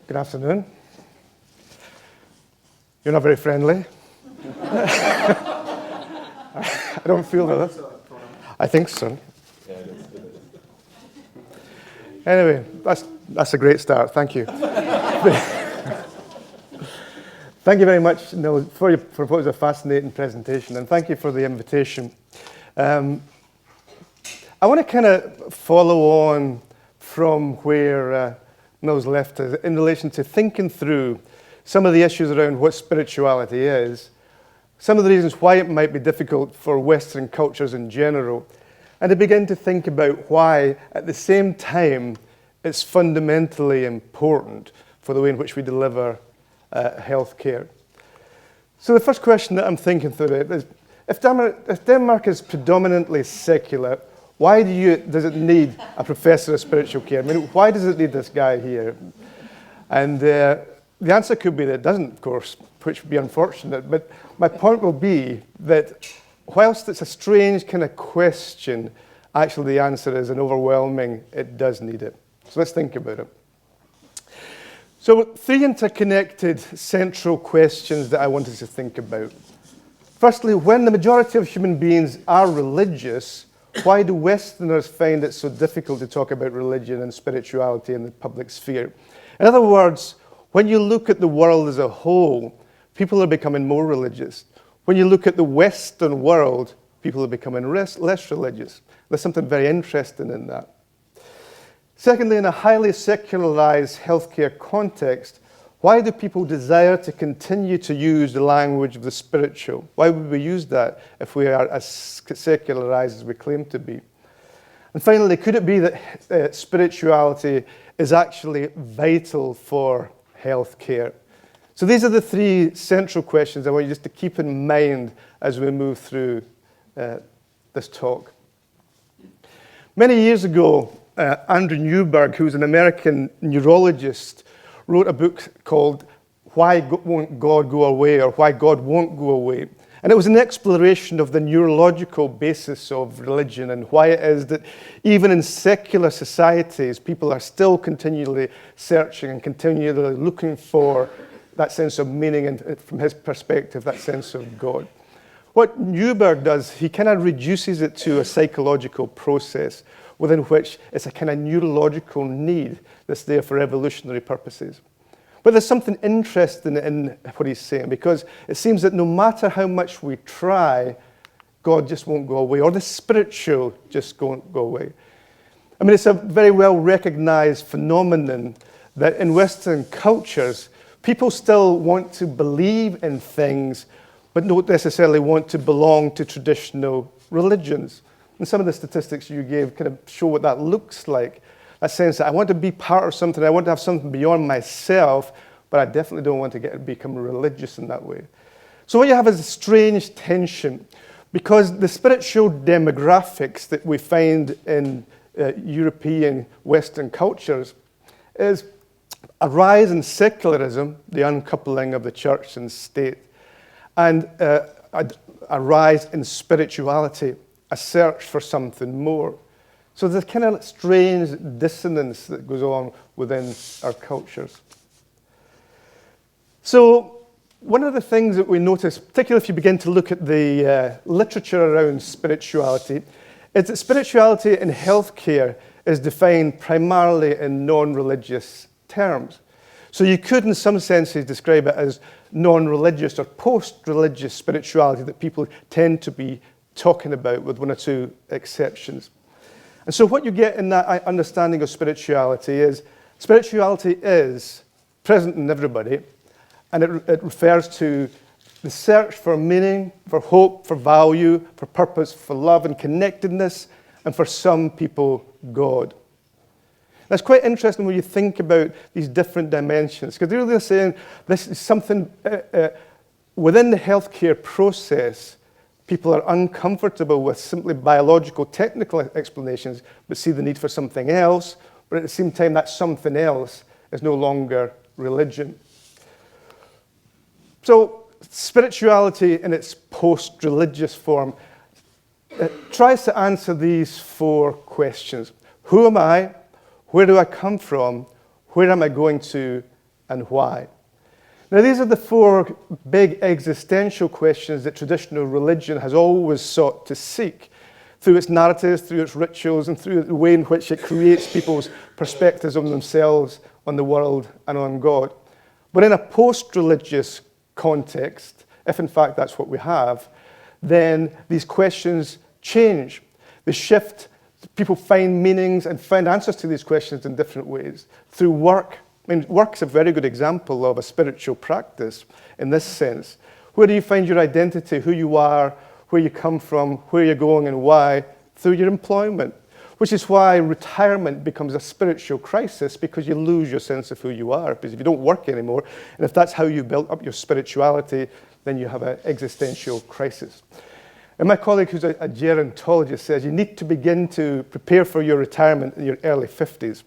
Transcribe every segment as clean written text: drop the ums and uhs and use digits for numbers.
Good afternoon. You're not very friendly. I don't feel that. I think so. Anyway, that's a great start. Thank you. Thank you very much, Neil, for what was a fascinating presentation, and thank you for the invitation. I want to kind of follow on from where Neil's left us in relation to thinking through some of the issues around what spirituality is, some of the reasons why it might be difficult for Western cultures in general, and to begin to think about why, at the same time, it's fundamentally important for the way in which we deliver healthcare. So the first question that I'm thinking through is, if Denmark is predominantly secular, why does it need a professor of spiritual care? I mean, why does it need this guy here? And the answer could be that it doesn't, of course, which would be unfortunate. But my point will be that whilst it's a strange kind of question, actually the answer is an overwhelming, it does need it. So let's think about it. So 3 interconnected central questions that I wanted to think about. Firstly, when the majority of human beings are religious, why do Westerners find it so difficult to talk about religion and spirituality in the public sphere? In other words, when you look at the world as a whole, people are becoming more religious. When you look at the Western world, people are becoming less religious. There's something very interesting in that. Secondly, in a highly secularized healthcare context, why do people desire to continue to use the language of the spiritual? Why would we use that if we are as secularized as we claim to be? And finally, could it be that spirituality is actually vital for healthcare? So these are the 3 central questions I want you just to keep in mind as we move through this talk. Many years ago, Andrew Newberg, who's an American neurologist, wrote a book called Why Won't God Go Away, or Why God Won't Go Away. And it was an exploration of the neurological basis of religion and why it is that even in secular societies, people are still continually searching and continually looking for that sense of meaning and, from his perspective, that sense of God. What Newberg does, he kind of reduces it to a psychological process within which it's a kind of neurological need that's there for evolutionary purposes. But there's something interesting in what he's saying, because it seems that no matter how much we try, God just won't go away, or the spiritual just won't go away. I mean, it's a very well recognized phenomenon that in Western cultures, people still want to believe in things, but don't necessarily want to belong to traditional religions. And some of the statistics you gave kind of show what that looks like. That sense that I want to be part of something, I want to have something beyond myself, but I definitely don't want to become religious in that way. So what you have is a strange tension, because the spiritual demographics that we find in European Western cultures is a rise in secularism, the uncoupling of the church and state, and a rise in spirituality, a search for something more. So there's kind of strange dissonance that goes on within our cultures. So one of the things that we notice, particularly if you begin to look at the literature around spirituality, is that spirituality in healthcare is defined primarily in non-religious terms. So you could, in some senses, describe it as non-religious or post-religious spirituality that people tend to be talking about, with 1 or 2 exceptions. And so what you get in that understanding of spirituality is present in everybody, and it refers to the search for meaning, for hope, for value, for purpose, for love and connectedness, and for some people, God. That's quite interesting when you think about these different dimensions, because they're really saying this is something within the healthcare process. People are uncomfortable with simply biological, technical explanations, but see the need for something else. But at the same time, that something else is no longer religion. So spirituality in its post-religious form tries to answer these 4 questions. Who am I? Where do I come from? Where am I going to? and why? Now, these are the four big existential questions that traditional religion has always sought to seek through its narratives, through its rituals, and through the way in which it creates people's perspectives on themselves, on the world, and on God. But in a post-religious context, if in fact that's what we have, then these questions change. They shift. People find meanings and find answers to these questions in different ways. Through work. I mean, work's a very good example of a spiritual practice in this sense. Where do you find your identity, who you are, where you come from, where you're going, and why? Through your employment. Which is why retirement becomes a spiritual crisis, because you lose your sense of who you are. Because if you don't work anymore, and if that's how you built up your spirituality, then you have an existential crisis. And my colleague, who's a gerontologist, says you need to begin to prepare for your retirement in your early 50s.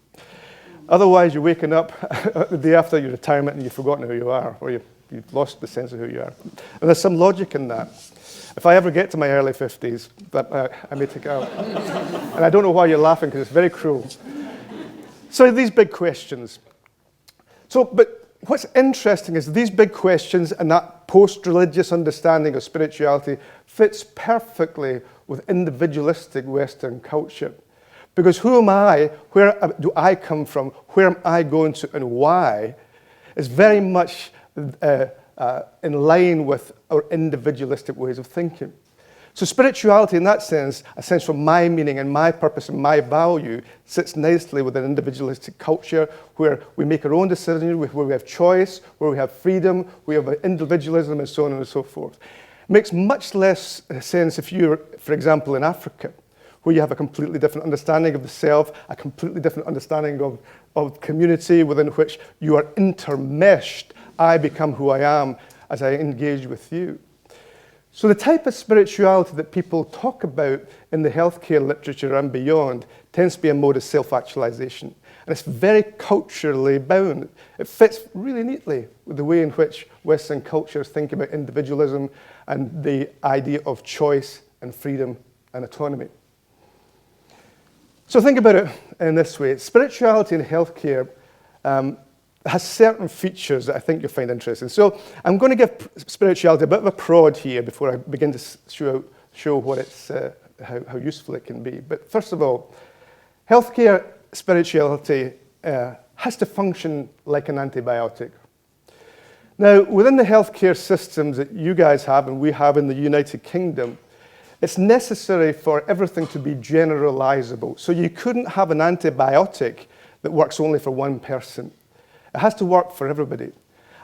Otherwise, you're waking up the day after your retirement and you've forgotten who you are, or you've lost the sense of who you are. And there's some logic in that. If I ever get to my early 50s, I may take out. And I don't know why you're laughing, because it's very cruel. So these big questions. But what's interesting is these big questions and that post-religious understanding of spirituality fits perfectly with individualistic Western culture. Because who am I, where do I come from, where am I going to, and why, is very much in line with our individualistic ways of thinking. So spirituality, in that sense, a sense for my meaning and my purpose and my value, sits nicely with an individualistic culture where we make our own decisions, where we have choice, where we have freedom, we have individualism, and so on and so forth. It makes much less sense if you're, for example, in Africa, where you have a completely different understanding of the self, a completely different understanding of community within which you are intermeshed. I become who I am as I engage with you. So the type of spirituality that people talk about in the healthcare literature and beyond tends to be a mode of self-actualization. And it's very culturally bound. It fits really neatly with the way in which Western cultures think about individualism and the idea of choice and freedom and autonomy. So think about it in this way. Spirituality in healthcare has certain features that I think you'll find interesting. So I'm going to give spirituality a bit of a prod here before I begin to show what it's, how useful it can be. But first of all, healthcare spirituality has to function like an antibiotic. Now, within the healthcare systems that you guys have and we have in the United Kingdom, it's necessary for everything to be generalizable. So you couldn't have an antibiotic that works only for one person. It has to work for everybody.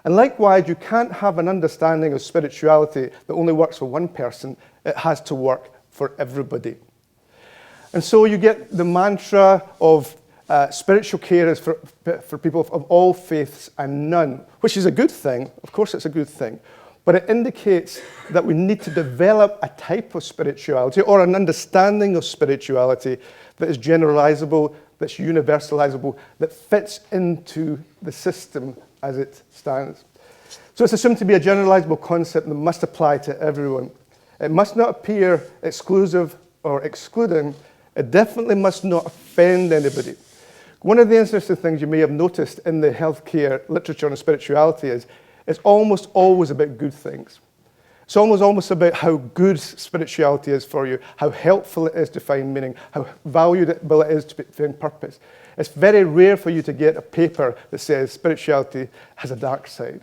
And likewise, you can't have an understanding of spirituality that only works for one person. It has to work for everybody. And so you get the mantra of spiritual care is for people of all faiths and none, which is a good thing. Of course, it's a good thing. But it indicates that we need to develop a type of spirituality or an understanding of spirituality that is generalizable, that's universalizable, that fits into the system as it stands. So it's assumed to be a generalizable concept that must apply to everyone. It must not appear exclusive or excluding. It definitely must not offend anybody. One of the interesting things you may have noticed in the healthcare literature on spirituality is it's almost always about good things. It's almost about how good spirituality is for you, how helpful it is to find meaning, how valuable it is to find purpose. It's very rare for you to get a paper that says spirituality has a dark side.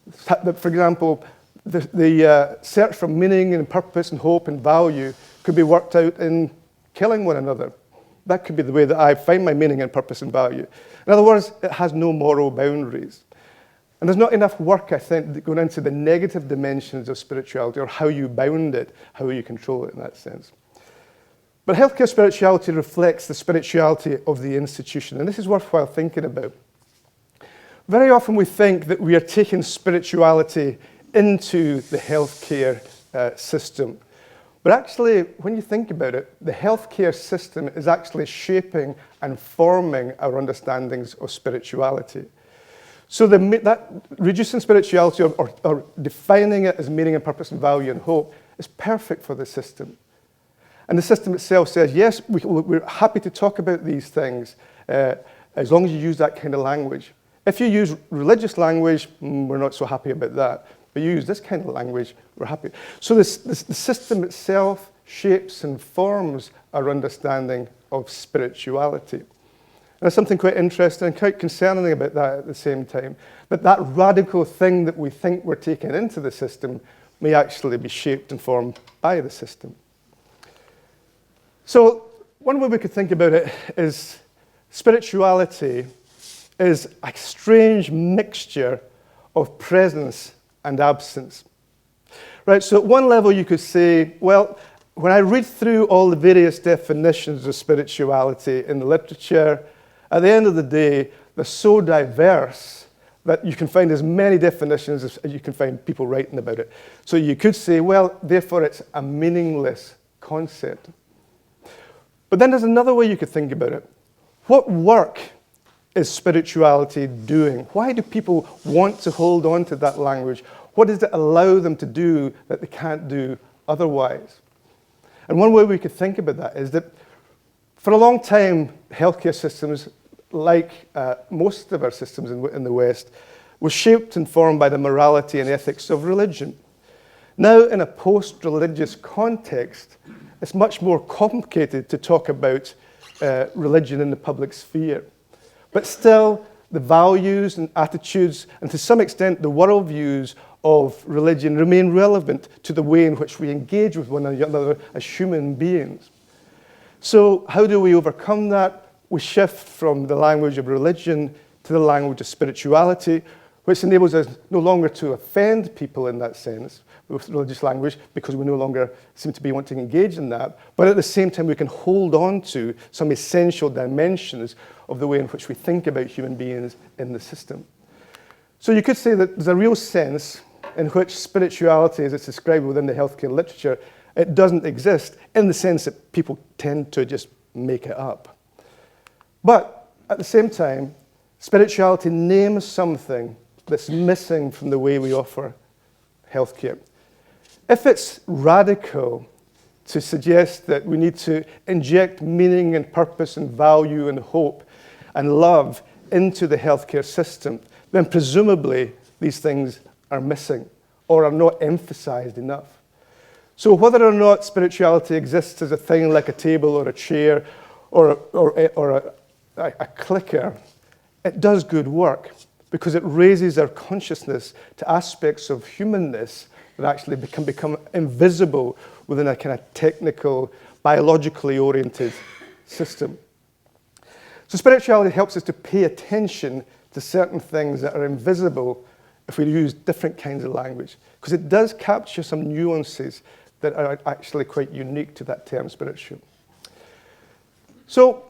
For example, the search for meaning and purpose and hope and value could be worked out in killing one another. That could be the way that I find my meaning and purpose and value. In other words, it has no moral boundaries. And there's not enough work, I think, going into the negative dimensions of spirituality or how you bound it, how you control it in that sense. But healthcare spirituality reflects the spirituality of the institution, and this is worthwhile thinking about. Very often we think that we are taking spirituality into the healthcare system. But actually, when you think about it, the healthcare system is actually shaping and forming our understandings of spirituality. So that reducing spirituality or defining it as meaning and purpose and value and hope is perfect for the system. And the system itself says, yes, we're happy to talk about these things as long as you use that kind of language. If you use religious language, we're not so happy about that. But you use this kind of language, we're happy. So the system itself shapes and forms our understanding of spirituality. And there's something quite interesting and quite concerning about that at the same time, that radical thing that we think we're taking into the system may actually be shaped and formed by the system. So one way we could think about it is spirituality is a strange mixture of presence and absence. Right, so at one level you could say, well, when I read through all the various definitions of spirituality in the literature, at the end of the day, they're so diverse that you can find as many definitions as you can find people writing about it. So you could say, well, therefore it's a meaningless concept. But then there's another way you could think about it. What work is spirituality doing? Why do people want to hold on to that language? What does it allow them to do that they can't do otherwise? And one way we could think about that is that for a long time, healthcare systems, like most of our systems in the West, were shaped and formed by the morality and ethics of religion. Now, in a post-religious context, it's much more complicated to talk about religion in the public sphere. But still, the values and attitudes, and to some extent the worldviews of religion remain relevant to the way in which we engage with one another as human beings. So how do we overcome that? We shift from the language of religion to the language of spirituality, which enables us no longer to offend people in that sense with religious language, because we no longer seem to be wanting to engage in that. But at the same time, we can hold on to some essential dimensions of the way in which we think about human beings in the system. So you could say that there's a real sense in which spirituality, as it's described within the healthcare literature, it doesn't exist in the sense that people tend to just make it up. But at the same time, spirituality names something that's missing from the way we offer healthcare. If it's radical to suggest that we need to inject meaning and purpose and value and hope and love into the healthcare system, then presumably these things are missing or are not emphasized enough. So whether or not spirituality exists as a thing like a table or a chair or a clicker, it does good work because it raises our consciousness to aspects of humanness that actually can become invisible within a kind of technical, biologically oriented system. So spirituality helps us to pay attention to certain things that are invisible if we use different kinds of language, because it does capture some nuances that are actually quite unique to that term spiritual. So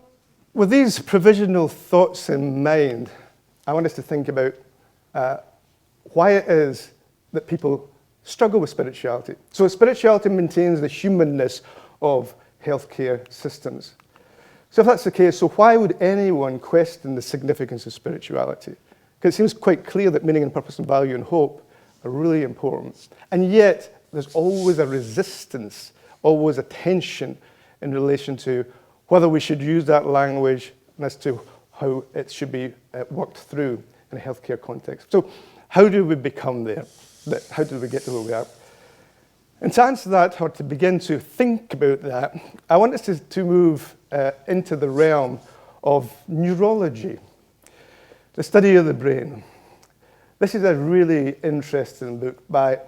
with these provisional thoughts in mind, I want us to think about why it is that people struggle with spirituality. So spirituality maintains the humanness of healthcare systems. So if that's the case, so why would anyone question the significance of spirituality? Because it seems quite clear that meaning and purpose and value and hope are really important. And yet, there's always a resistance, always a tension in relation to whether we should use that language and as to how it should be worked through in a healthcare context. So how do we become there? How do we get to where we are? And to answer that, or to begin to think about that, I want us to move into the realm of neurology, the study of the brain. This is a really interesting book by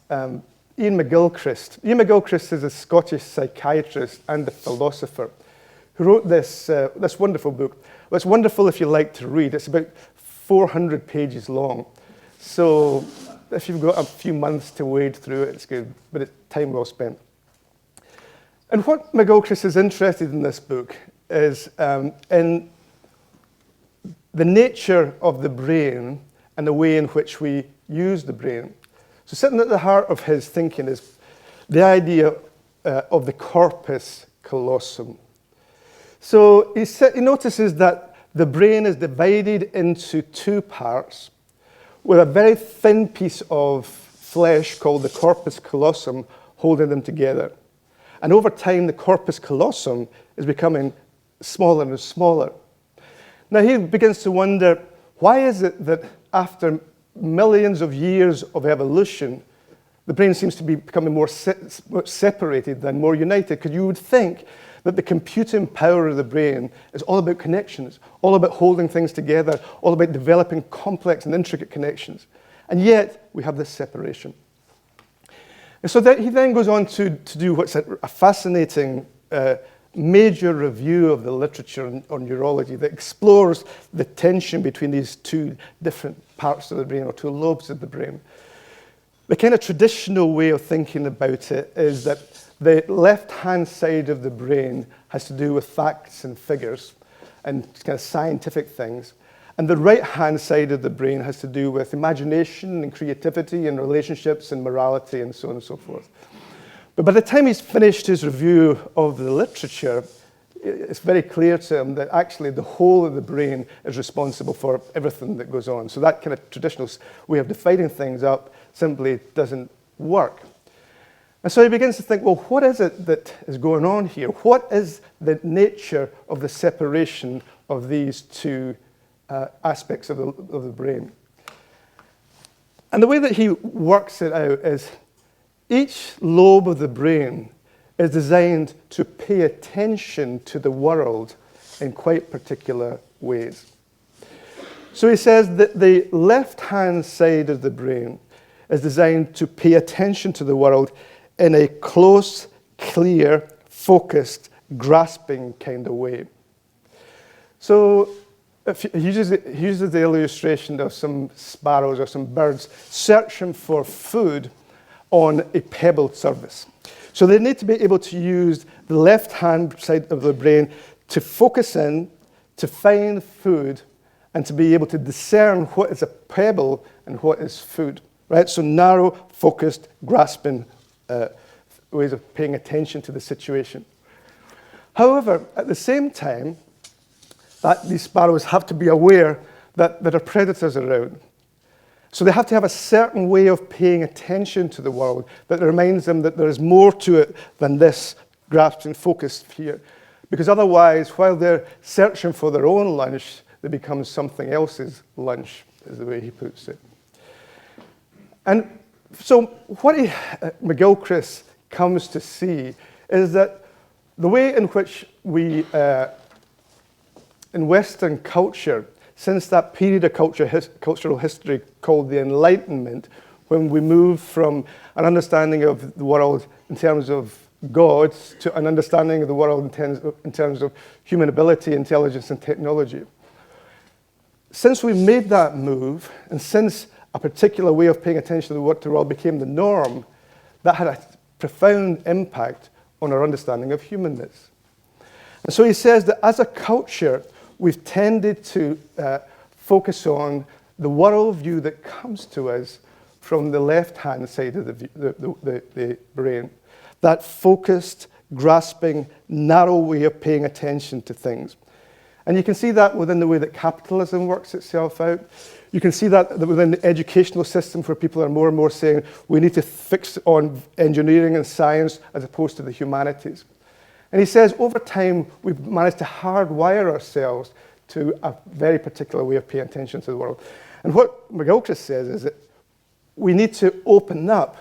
Ian McGilchrist. Ian McGilchrist is a Scottish psychiatrist and a philosopher who wrote this wonderful book. Well, it's wonderful if you like to read. It's about 400 pages long. So if you've got a few months to wade through it, it's good, but it's time well spent. And what McGilchrist is interested in this book is in the nature of the brain and the way in which we use the brain. So sitting at the heart of his thinking is the idea of the corpus callosum. So he notices that the brain is divided into two parts with a very thin piece of flesh called the corpus callosum holding them together. And over time, the corpus callosum is becoming smaller and smaller. Now he begins to wonder, Why is it that after millions of years of evolution, the brain seems to be becoming more separated than more united? Because you would think that the computing power of the brain is all about connections, all about holding things together, all about developing complex and intricate connections. And yet, we have this separation. And so he then goes on to do what's a fascinating major review of the literature on neurology that explores the tension between these two different parts of the brain, or two lobes of the brain. The kind of traditional way of thinking about it is that the left-hand side of the brain has to do with facts and figures and kind of scientific things. And the right-hand side of the brain has to do with imagination and creativity and relationships and morality and so on and so forth. But by the time he's finished his review of the literature, it's very clear to him that actually the whole of the brain is responsible for everything that goes on. So that kind of traditional way of dividing things up simply doesn't work. And so he begins to think, well, what is it that is going on here? What is the nature of the separation of these two aspects of the brain? And the way that he works it out is each lobe of the brain is designed to pay attention to the world in quite particular ways. So he says that the left-hand side of the brain is designed to pay attention to the world in a close, clear, focused, grasping kind of way. So he uses the illustration of some sparrows or some birds searching for food on a pebbled surface. So they need to be able to use the left-hand side of the brain to focus in, to find food, and to be able to discern what is a pebble and what is food. Right? So narrow, focused, grasping ways of paying attention to the situation. However, at the same time, these sparrows have to be aware that there are predators around. So they have to have a certain way of paying attention to the world that reminds them that there is more to it than this grasping focus here. Because otherwise, while they're searching for their own lunch, they become something else's lunch, is the way he puts it. And so what McGilchrist comes to see is that the way in which we, in Western culture, since that period of cultural history called the Enlightenment, when we moved from an understanding of the world in terms of God to an understanding of the world in terms of human ability, intelligence, and technology. Since we made that move, and since a particular way of paying attention to the world became the norm, that had a profound impact on our understanding of humanness. And so he says that as a culture, we've tended to focus on the worldview that comes to us from the left-hand side of the brain. That focused, grasping, narrow way of paying attention to things. And you can see that within the way that capitalism works itself out. You can see that within the educational system where people are more and more saying we need to fix on engineering and science as opposed to the humanities. And he says over time we've managed to hardwire ourselves to a very particular way of paying attention to the world. And what McGilchrist says is that we need to open up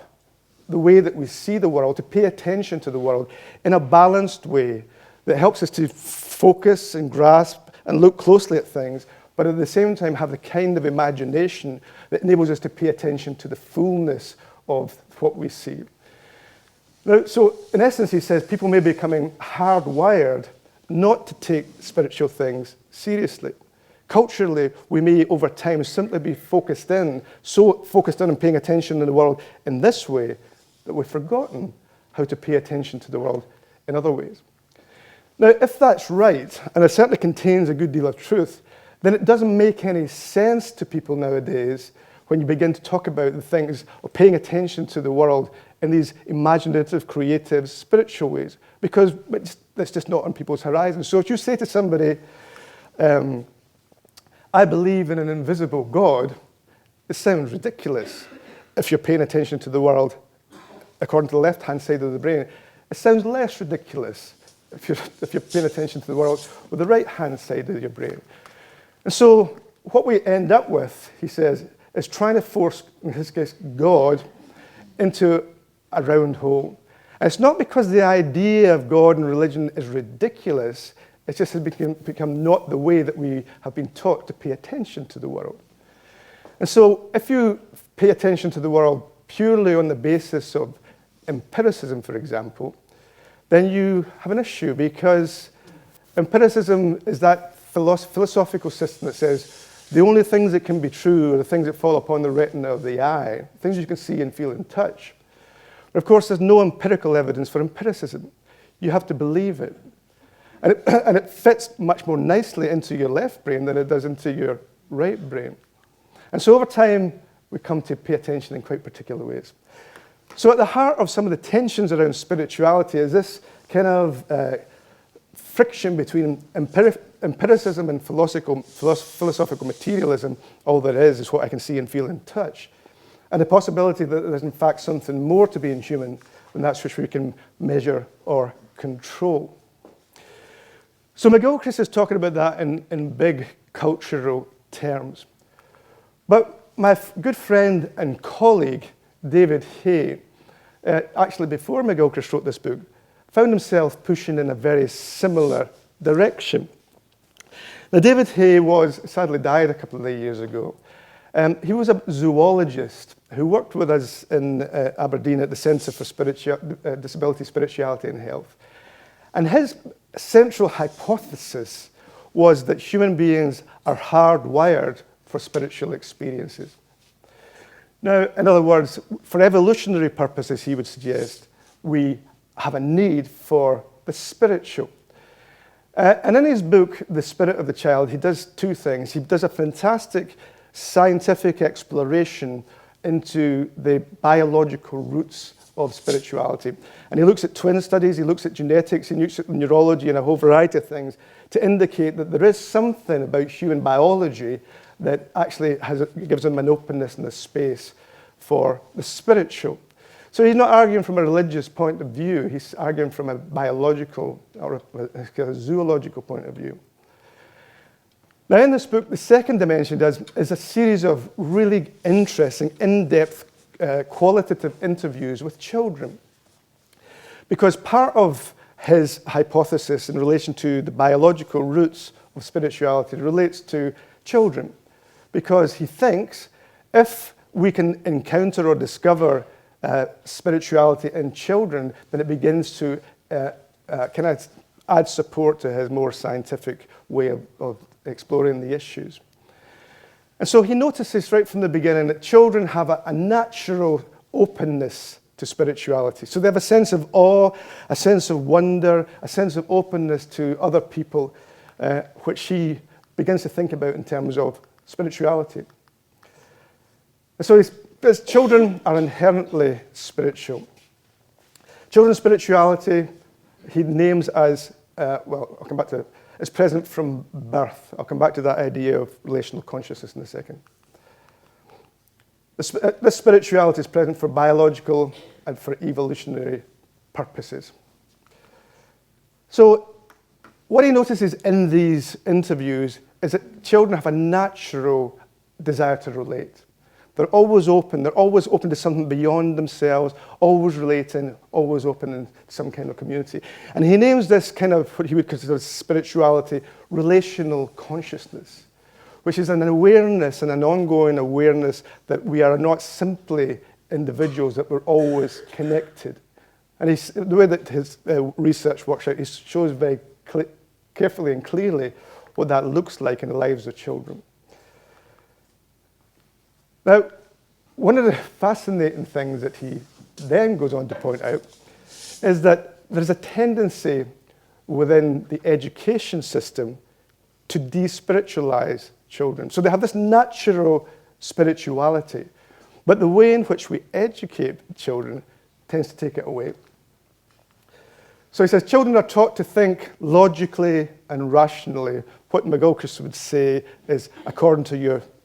the way that we see the world, to pay attention to the world in a balanced way that helps us to focus and grasp and look closely at things, but at the same time have the kind of imagination that enables us to pay attention to the fullness of what we see. Now, so in essence, he says people may be becoming hardwired not to take spiritual things seriously. Culturally, we may over time simply be focused in and paying attention to the world in this way that we've forgotten how to pay attention to the world in other ways. Now, if that's right, and it certainly contains a good deal of truth, then it doesn't make any sense to people nowadays when you begin to talk about the things of paying attention to the world in these imaginative, creative, spiritual ways, because that's just not on people's horizons. So if you say to somebody, I believe in an invisible God, it sounds ridiculous if you're paying attention to the world according to the left-hand side of the brain. It sounds less ridiculous if you're paying attention to the world with the right-hand side of your brain. And so what we end up with, he says, is trying to force, in his case, God into a round hole. And it's not because the idea of God and religion is ridiculous, it's just has become not the way that we have been taught to pay attention to the world. And so if you pay attention to the world purely on the basis of empiricism, for example, then you have an issue, because empiricism is that philosophical system that says the only things that can be true are the things that fall upon the retina of the eye, things you can see and feel and touch. But of course, there's no empirical evidence for empiricism. You have to believe it. And it fits much more nicely into your left brain than it does into your right brain. And so over time, we come to pay attention in quite particular ways. So at the heart of some of the tensions around spirituality is this kind of friction between empiricism and philosophical materialism. All there is what I can see and feel and touch. And the possibility that there's in fact something more to being human than that which we can measure or control. So McGilchrist is talking about that in big cultural terms. But my good friend and colleague, David Hay, actually before McGilchrist wrote this book, found himself pushing in a very similar direction. Now, David Hay sadly died a couple of years ago. He was a zoologist who worked with us in Aberdeen at the Centre for Disability, Spirituality and Health. And his central hypothesis was that human beings are hardwired for spiritual experiences. Now, in other words, for evolutionary purposes, he would suggest, we have a need for the spiritual. And in his book, The Spirit of the Child, he does two things. He does a fantastic scientific exploration into the biological roots of spirituality. And he looks at twin studies, he looks at genetics, he looks at neurology and a whole variety of things to indicate that there is something about human biology that actually gives him an openness and a space for the spiritual. So he's not arguing from a religious point of view, he's arguing from a biological or a zoological point of view. Now in this book, the second dimension is a series of really interesting, in-depth, qualitative interviews with children. Because part of his hypothesis in relation to the biological roots of spirituality relates to children. Because he thinks if we can encounter or discover spirituality in children, then it begins to kind of add support to his more scientific way of exploring the issues. And so he notices right from the beginning that children have a natural openness to spirituality. So they have a sense of awe, a sense of wonder, a sense of openness to other people, which he begins to think about in terms of spirituality. And so his children are inherently spiritual. Children's spirituality, he names as, I'll come back to it, is present from birth. I'll come back to that idea of relational consciousness in a second. This spirituality is present for biological and for evolutionary purposes. So what he notices in these interviews is that children have a natural desire to relate. They're always open to something beyond themselves, always relating, always open in some kind of community. And he names this kind of what he would consider spirituality, relational consciousness, which is an awareness and an ongoing awareness that we are not simply individuals, that we're always connected. And the way that his research works out, he shows very carefully and clearly what that looks like in the lives of children. Now, one of the fascinating things that he then goes on to point out is that there's a tendency within the education system to despiritualize children. So they have this natural spirituality, but the way in which we educate children tends to take it away. So he says children are taught to think logically and rationally, what McGilchrist would say is according to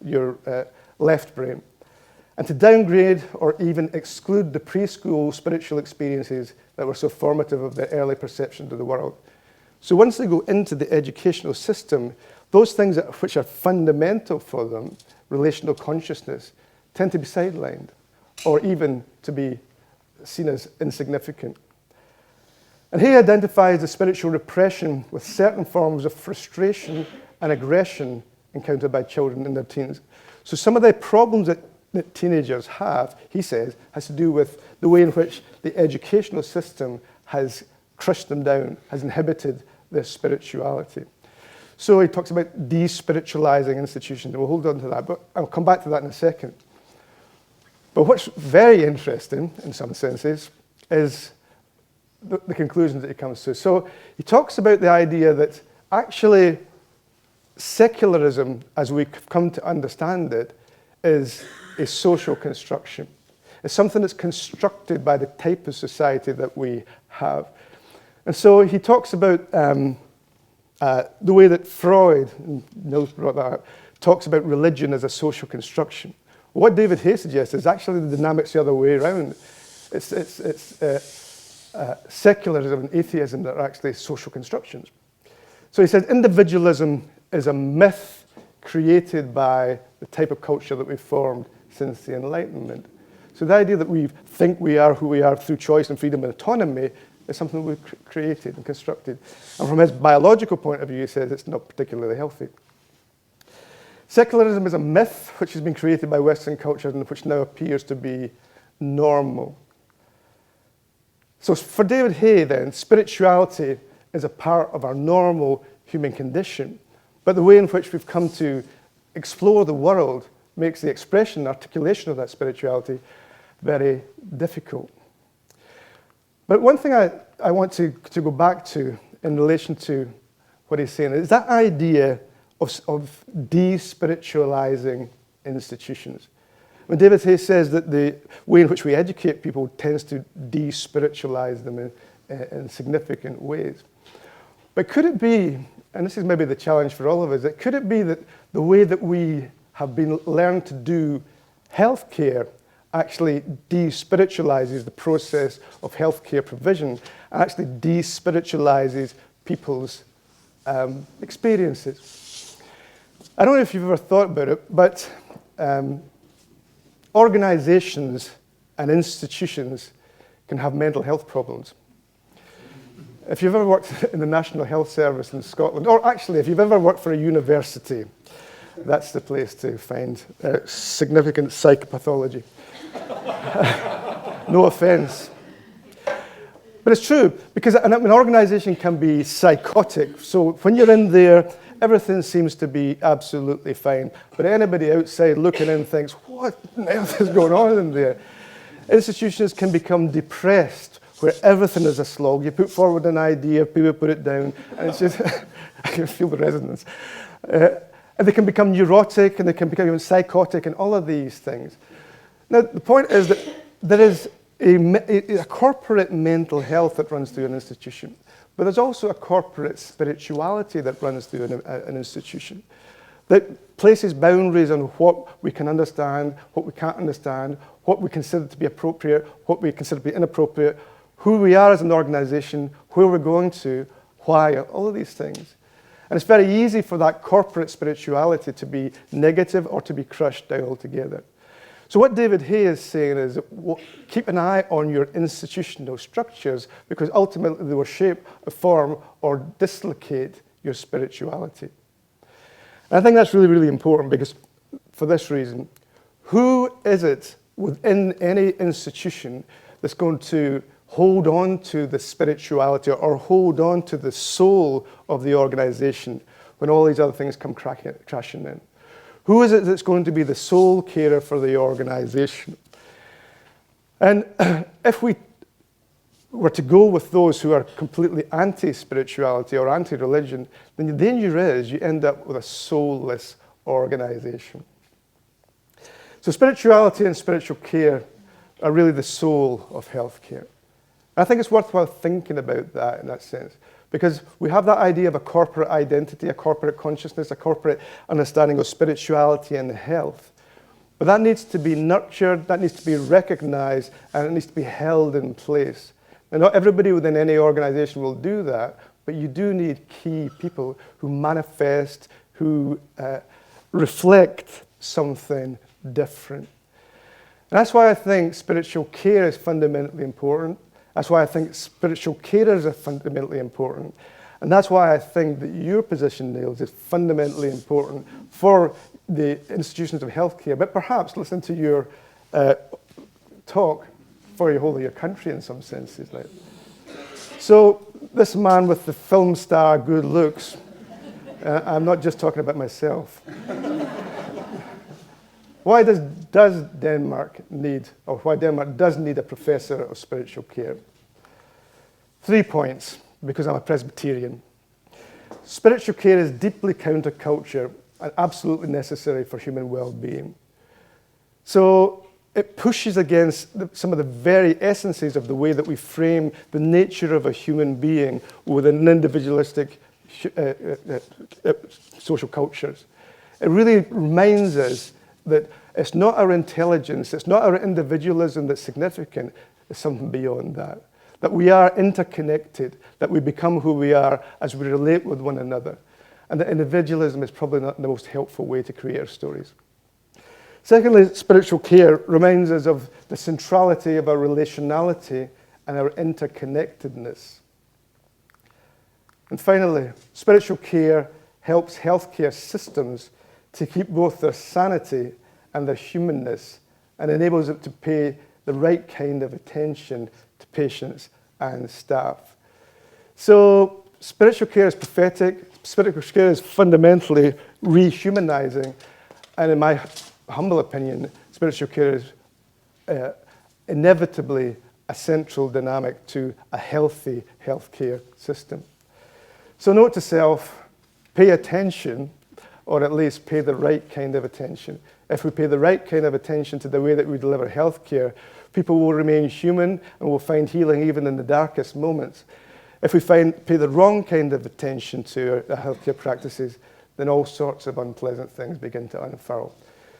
your left brain, and to downgrade or even exclude the preschool spiritual experiences that were so formative of their early perception of the world. So once they go into the educational system, those things which are fundamental for them, relational consciousness, tend to be sidelined or even to be seen as insignificant. And he identifies the spiritual repression with certain forms of frustration and aggression encountered by children in their teens. So some of the problems that teenagers have, he says, has to do with the way in which the educational system has crushed them down, has inhibited their spirituality. So he talks about despiritualizing institutions, and we'll hold on to that, but I'll come back to that in a second. But what's very interesting, in some senses, is the conclusions that he comes to. So he talks about the idea that actually secularism, as we've come to understand it, is a social construction. It's something that's constructed by the type of society that we have. And so he talks about the way that Freud, and Nils brought that up, talks about religion as a social construction. What David Hay suggests is actually the dynamics the other way around. It's secularism and atheism that are actually social constructions. So he says individualism is a myth created by the type of culture that we've formed since the Enlightenment. So the idea that we think we are who we are through choice and freedom and autonomy is something we've created and constructed. And from his biological point of view, he says it's not particularly healthy. Secularism is a myth which has been created by Western culture and which now appears to be normal. So for David Hay, then, spirituality is a part of our normal human condition, but the way in which we've come to explore the world makes the expression and articulation of that spirituality very difficult. But one thing I want to go back to in relation to what he's saying is that idea of despiritualizing institutions. When David Hay says that the way in which we educate people tends to despiritualize them in significant ways. But could it be, and this is maybe the challenge for all of us, could it be that the way that we have been learned to do healthcare actually despiritualizes the process of healthcare provision, and actually despiritualizes people's experiences? I don't know if you've ever thought about it, but organizations and institutions can have mental health problems. If you've ever worked in the National Health Service in Scotland, or actually if you've ever worked for a university, that's the place to find significant psychopathology. No offense. But it's true, because an organization can be psychotic. So when you're in there, everything seems to be absolutely fine. But anybody outside looking in thinks, what on earth is going on in there? Institutions can become depressed, where everything is a slog. You put forward an idea, people put it down, and it's just, I can feel the resonance. And they can become neurotic, and they can become even psychotic, and all of these things. Now, the point is that there is a corporate mental health that runs through an institution. But there's also a corporate spirituality that runs through an institution that places boundaries on what we can understand, what we can't understand, what we consider to be appropriate, what we consider to be inappropriate, who we are as an organization, where we're going to, why, all of these things. And it's very easy for that corporate spirituality to be negative or to be crushed down altogether. So what David Hay is saying is keep an eye on your institutional structures, because ultimately they will shape, form, or dislocate your spirituality. And I think that's really, really important, because for this reason, who is it within any institution that's going to hold on to the spirituality or hold on to the soul of the organization when all these other things come crashing in? Who is it that's going to be the sole carer for the organization? And if we were to go with those who are completely anti-spirituality or anti-religion, then the danger is you end up with a soulless organization. So spirituality and spiritual care are really the soul of healthcare. I think it's worthwhile thinking about that in that sense, because we have that idea of a corporate identity, a corporate consciousness, a corporate understanding of spirituality and health. But that needs to be nurtured, that needs to be recognized, and it needs to be held in place. Now, not everybody within any organization will do that, but you do need key people who manifest who reflect something different. And that's why I think spiritual care is fundamentally important. That's why I think spiritual carers are fundamentally important. And that's why I think that your position, Niels, is fundamentally important for the institutions of healthcare, but perhaps listen to your talk for the whole of your country in some senses. Like. So this man with the film star good looks, I'm not just talking about myself. Why does Denmark need, or why Denmark does need a professor of spiritual care? 3 points, because I'm a Presbyterian. Spiritual care is deeply counterculture and absolutely necessary for human well-being. So it pushes against some of the very essences of the way that we frame the nature of a human being within individualistic social cultures. It really reminds us that it's not our intelligence, it's not our individualism that's significant, it's something beyond that. That we are interconnected, that we become who we are as we relate with one another. And that individualism is probably not the most helpful way to create our stories. Secondly, spiritual care reminds us of the centrality of our relationality and our interconnectedness. And finally, spiritual care helps healthcare systems to keep both their sanity and their humanness, and enables it to pay the right kind of attention to patients and staff. So spiritual care is prophetic, spiritual care is fundamentally rehumanizing, and in my humble opinion, spiritual care is inevitably a central dynamic to a healthy healthcare system. So note to self, pay attention, or at least pay the right kind of attention. If we pay the right kind of attention to the way that we deliver healthcare, people will remain human and will find healing even in the darkest moments. If we pay the wrong kind of attention to our healthcare practices, then all sorts of unpleasant things begin to unfurl.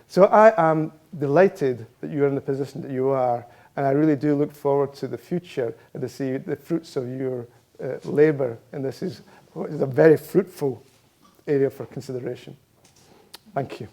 So I am delighted that you are in the position that you are, and I really do look forward to the future and to see the fruits of your labour, and this is a very fruitful area for consideration. Thank you.